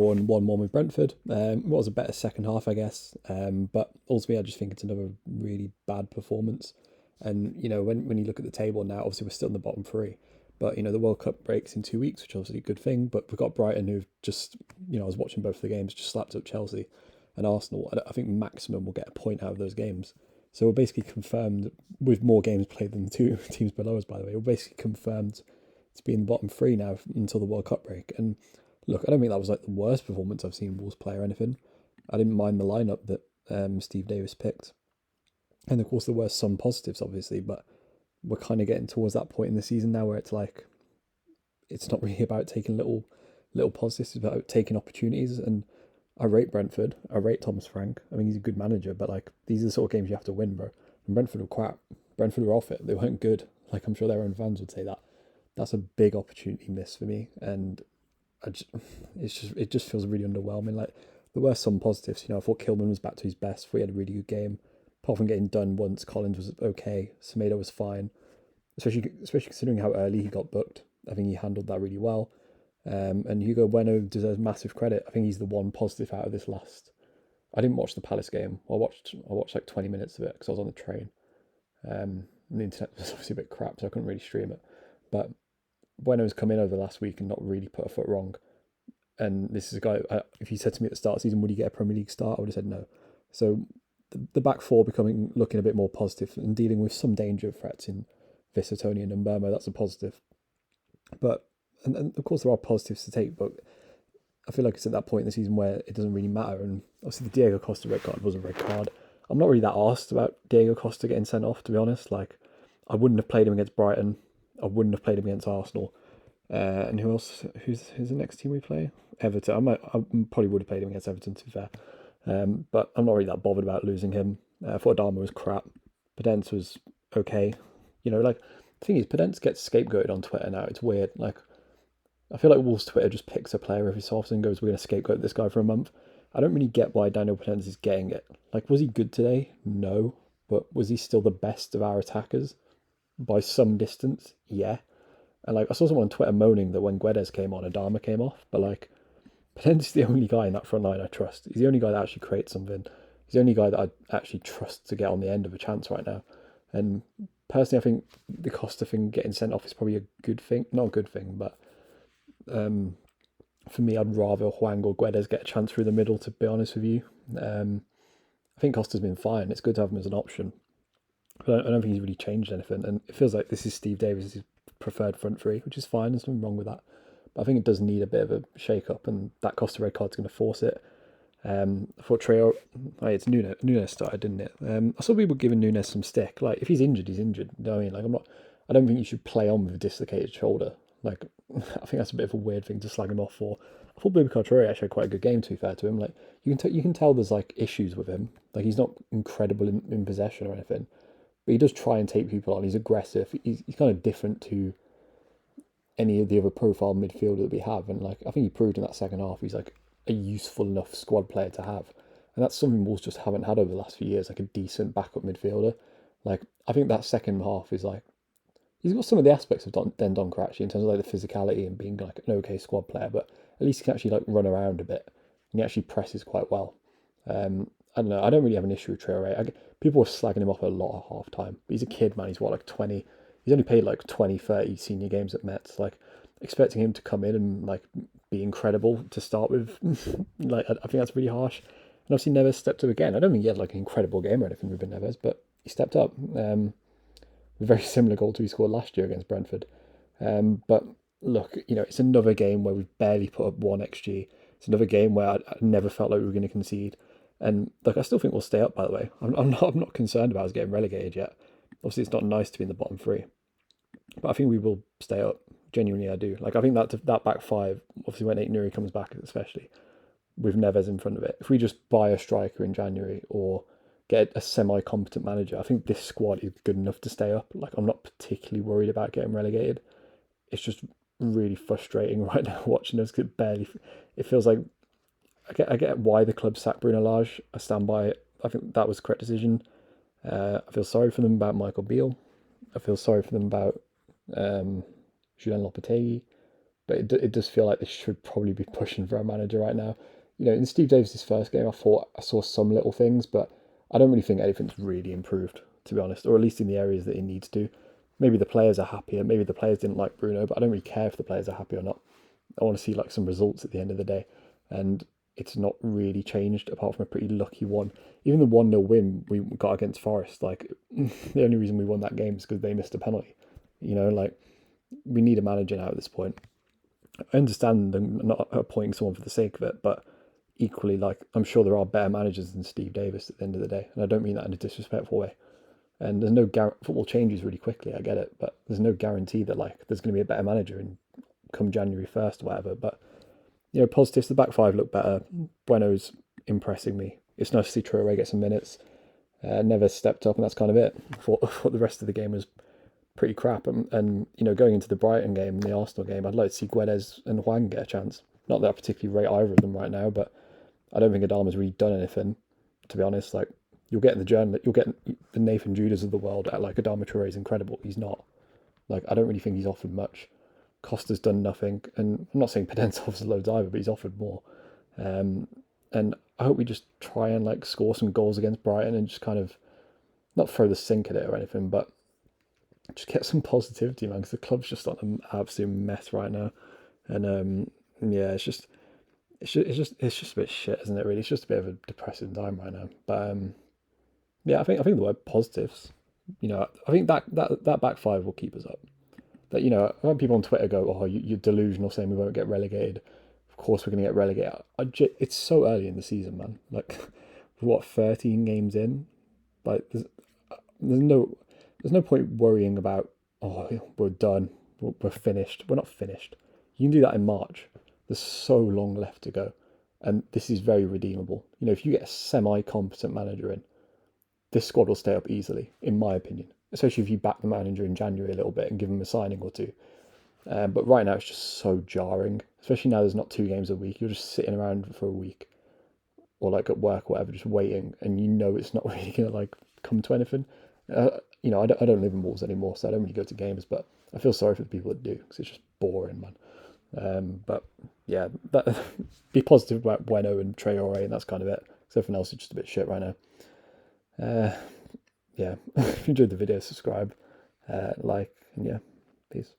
1-1 with Brentford. It was a better second half, I guess. But ultimately, I just think it's another really bad performance. And, when you look at the table now, obviously we're still in the bottom three. But, the World Cup breaks in 2 weeks, which is obviously a good thing. But we've got Brighton, who've just, I was watching both of the games, just slapped up Chelsea and Arsenal. And I think maximum will get a point out of those games. So we're basically confirmed, with more games played than the two teams below us, by the way, we're basically confirmed to be in the bottom three now until the World Cup break. And look, I don't think that was like the worst performance I've seen Wolves play or anything. I didn't mind the lineup that Steve Davis picked. And of course, there were some positives, obviously, but we're kind of getting towards that point in the season now where it's like, it's not really about taking little positives, it's about taking opportunities. And I rate Brentford. I rate Thomas Frank. I mean, he's a good manager, but like, these are the sort of games you have to win, bro. And Brentford were crap. Brentford were off it. They weren't good. Like, I'm sure their own fans would say that. That's a big opportunity miss for me. And it just feels really underwhelming. Like, there were some positives. I thought Kilman was back to his best. We had a really good game. Apart from getting done once, Collins was okay. Semedo was fine, especially considering how early he got booked. I think he handled that really well. And Hugo Bueno deserves massive credit. I think he's the one positive out of this last. I didn't watch the Palace game. I watched like 20 minutes of it because I was on the train. The internet was obviously a bit crap, so I couldn't really stream it. But Bueno's come in over the last week and not really put a foot wrong. And this is a guy, if you said to me at the start of the season, would he get a Premier League start? I would have said no. So the back four looking a bit more positive and dealing with some danger threats in Vissa, Tony and Mbermo, that's a positive. But, and of course there are positives to take, but I feel like it's at that point in the season where it doesn't really matter. And obviously the Diego Costa red card was a red card. I'm not really that arsed about Diego Costa getting sent off, to be honest. Like, I wouldn't have played him against Brighton. I wouldn't have played him against Arsenal. And who else? Who's the next team we play? Everton. I probably would have played him against Everton, to be fair. But I'm not really that bothered about losing him. I thought Adama was crap. Pedence was okay. Like, the thing is, Pedence gets scapegoated on Twitter now. It's weird. Like, I feel like Wolves Twitter just picks a player every so often and goes, we're going to scapegoat this guy for a month. I don't really get why Daniel Pedence is getting it. Like, was he good today? No. But was he still the best of our attackers? By some distance? Yeah. And like, I saw someone on Twitter moaning that when Guedes came on, Adama came off. But like, Pedence is the only guy in that front line I trust. He's the only guy that actually creates something. He's the only guy that I actually trust to get on the end of a chance right now. And personally, I think the Costa thing getting sent off is probably a good thing. Not a good thing, but for me, I'd rather Hwang or Guedes get a chance through the middle, to be honest with you. I think Costa's been fine. It's good to have him as an option. But I don't think he's really changed anything. And it feels like this is Steve Davis' preferred front three, which is fine. There's nothing wrong with that. But I think it does need a bit of a shake-up, and that Costa red card's going to force it. I thought Traore, it's Nunes started, didn't it? I saw people giving Nunes some stick. Like, if he's injured, he's injured. You know what I mean? Like, I don't think you should play on with a dislocated shoulder. Like, I think that's a bit of a weird thing to slag him off for. I thought Boubacar Traore actually had quite a good game, to be fair to him. Like, you can tell there's like issues with him. Like, he's not incredible in possession or anything, but he does try and take people on. He's aggressive. He's kind of different to any of the other profile midfielder that we have. And like, I think he proved in that second half he's like a useful enough squad player to have. And that's something Wolves just haven't had over the last few years, like a decent backup midfielder. Like, I think that second half is like, he's got some of the aspects of Dendoncker actually, in terms of like the physicality and being like an okay squad player, but at least he can actually like run around a bit. And he actually presses quite well. I don't know. I don't really have an issue with Traore. People were slagging him off a lot at half time. But he's a kid, man. He's what, like 20? He's only played like 20, 30 senior games at Mets. Like, expecting him to come in and like be incredible to start with, like, I think that's really harsh. And obviously Neves stepped up again. I don't think he had like an incredible game or anything, Ruben Neves, but he stepped up. A very similar goal to he scored last year against Brentford. But look, it's another game where we've barely put up 1 XG. It's another game where I never felt like we were going to concede. And look, I still think we'll stay up, by the way. I'm not concerned about us getting relegated yet. Obviously, it's not nice to be in the bottom three, but I think we will stay up. Genuinely, I do. Like, I think that back five, obviously when Nuri comes back, especially with Neves in front of it. If we just buy a striker in January or get a semi-competent manager, I think this squad is good enough to stay up. Like, I'm not particularly worried about getting relegated. It's just really frustrating right now watching us get barely. It feels like I get why the club sacked Bruno Lage. I stand by it. I think that was the correct decision. I feel sorry for them about Michael Beale. I feel sorry for them about Julian Lopetegui. but it does feel like they should probably be pushing for a manager right now. In Steve Davis's first game, I thought I saw some little things, but I don't really think anything's really improved, to be honest, or at least in the areas that it needs to. Maybe the players are happier. Maybe the players didn't like Bruno, but I don't really care if the players are happy or not. I want to see like some results at the end of the day, and it's not really changed apart from a pretty lucky one. Even the 1-0 win we got against Forest, like the only reason we won that game is because they missed a penalty. Like we need a manager now at this point. I understand them not appointing someone for the sake of it, but equally, like I'm sure there are better managers than Steve Davis at the end of the day, and I don't mean that in a disrespectful way. And there's no football changes really quickly. I get it, but there's no guarantee that like there's going to be a better manager in come January 1st or whatever. But positives. The back five look better. Bueno's impressing me. It's nice to see Traore get some minutes. Neves stepped up, and that's kind of it. I thought the rest of the game was pretty crap. And going into the Brighton game and the Arsenal game, I'd like to see Guedes and Hwang get a chance. Not that I particularly rate either of them right now, but I don't think Adama's really done anything, to be honest. Like you'll get the Nathan Judas of the world at like Adama Traore is incredible. He's not. Like I don't really think he's offered much. Costa's done nothing, and I'm not saying Podence offers loads either, but he's offered more. And I hope we just try and like score some goals against Brighton and just kind of not throw the sink at it or anything, but just get some positivity, man. Because the club's just on an absolute mess right now, and yeah, it's just a bit shit, isn't it? Really, it's just a bit of a depressing time right now. But yeah, I think the word positives. I think that back five will keep us up. But I've had people on Twitter go, "Oh, you're delusional, saying we won't get relegated." Of course, we're going to get relegated. It's so early in the season, man. Like, what 13 games in? Like, there's no point worrying about. Oh, we're done. We're finished. We're not finished. You can do that in March. There's so long left to go, and this is very redeemable. If you get a semi-competent manager in, this squad will stay up easily, in my opinion. Especially if you back the manager in January a little bit and give him a signing or two. But right now it's just so jarring, especially now there's not 2 games a week. You're just sitting around for a week or like at work or whatever, just waiting, and it's not really gonna like come to anything. I don't live in Wolves anymore, so I don't really go to games, but I feel sorry for the people that do because it's just boring, man. But yeah, be positive about Bueno and Traore, and that's kind of it. Because everything else is just a bit shit right now. Yeah, if you enjoyed the video, subscribe, like, and yeah, peace.